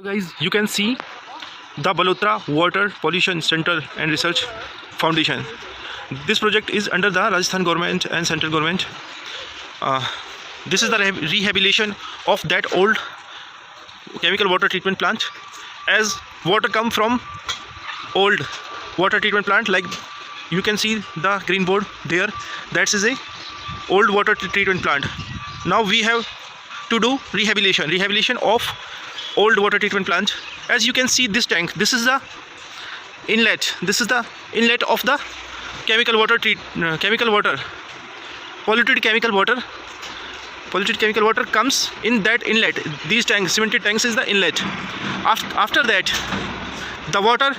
Guys, you can see the Balotra Water Pollution Center and Research Foundation. This project is under the Rajasthan government and central government. This is the rehabilitation of that old chemical water treatment plant. As water come from old water treatment plant, like you can see the green board there, that is a old water treatment plant. Now we have to do rehabilitation of old water treatment plant. As you can see, this tank, this is the inlet, of the chemical water polluted chemical water comes in that inlet. These tanks, cemented tanks, is the inlet. After that, the water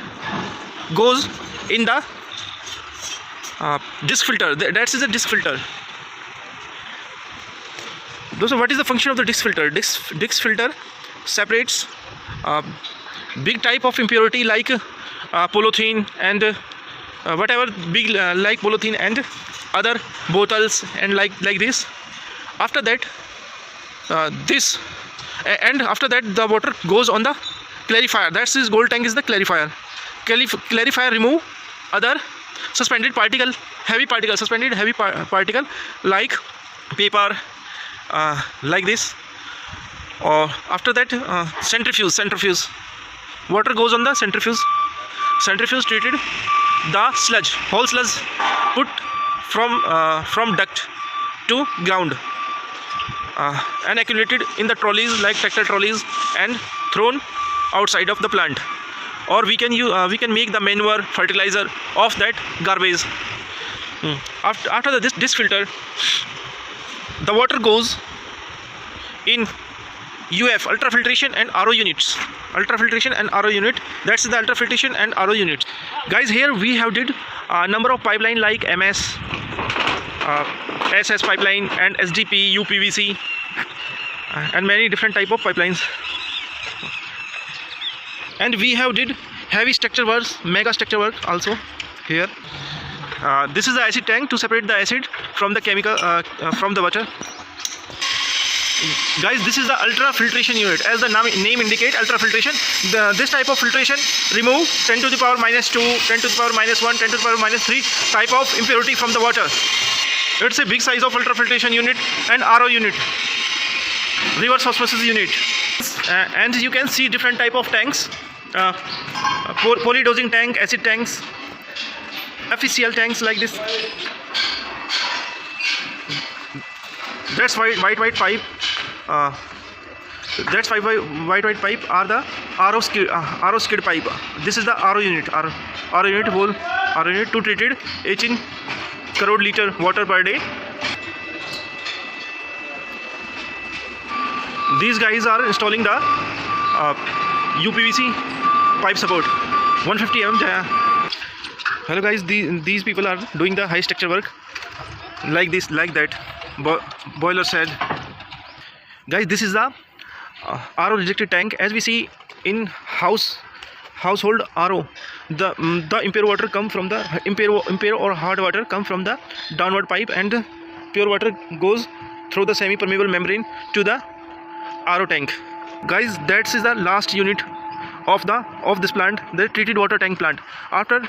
goes in the disc filter. That is a disc filter. So what is the function of the disc filter? Disc filter separates big type of impurity like polythene and whatever big like polythene and other bottles and like this. After that, after that the water goes on the clarifier. That's this gold tank is the clarifier. Clarifier remove other suspended heavy particle like paper, like this. Or after that, centrifuge. Water goes on the centrifuge. Centrifuge treated the sludge, whole sludge put from duct to ground, and accumulated in the trolleys like tractor trolleys and thrown outside of the plant. Or we can make the manure fertilizer of that garbage. After this disc filter, the water goes in UF, ultrafiltration and RO units. That's the ultrafiltration and RO units. Guys, here we have did a number of pipeline like MS, SS pipeline and SDP, UPVC, and many different type of pipelines. And we have did heavy structure works, mega structure work also here. This is the acid tank to separate the acid from the chemical from the water. Guys, this is the ultrafiltration unit. As the name indicate, ultrafiltration. This type of filtration remove 10 to the power minus 2, 10 to the power minus 1, 10 to the power minus 3 type of impurity from the water. It's a big size of ultrafiltration unit and RO unit, reverse osmosis unit. And you can see different type of tanks, polydosing tank, acid tanks, FECL tanks like this. That's white pipe. That's white pipe are the RO skid pipe. This is the RO unit. RO unit to treated 18 crore liter water per day. These guys are installing the UPVC pipe support 150 mm. Hello guys, these people are doing the high structure work like this, like that. Boiler shed. Guys, this is the RO rejected tank. As we see in household RO, the impure water come from the impure or hard water come from the downward pipe, and pure water goes through the semi-permeable membrane to the RO tank. Guys, that is the last unit of this plant, the treated water tank plant. After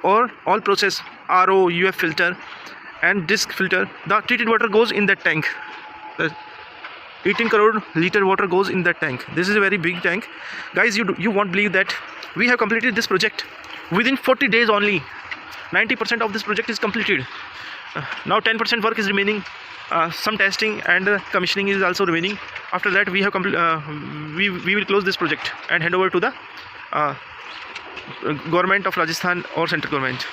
all process, RO, UF filter and disc filter, the treated water goes in that tank. 18 crore liter water goes in that tank. This is a very big tank. Guys, you won't believe that we have completed this project within 40 days only. 90% of this project is completed. Now 10% work is remaining. Some testing and commissioning is also remaining. After that, we have we will close this project and hand over to the government of Rajasthan or central government.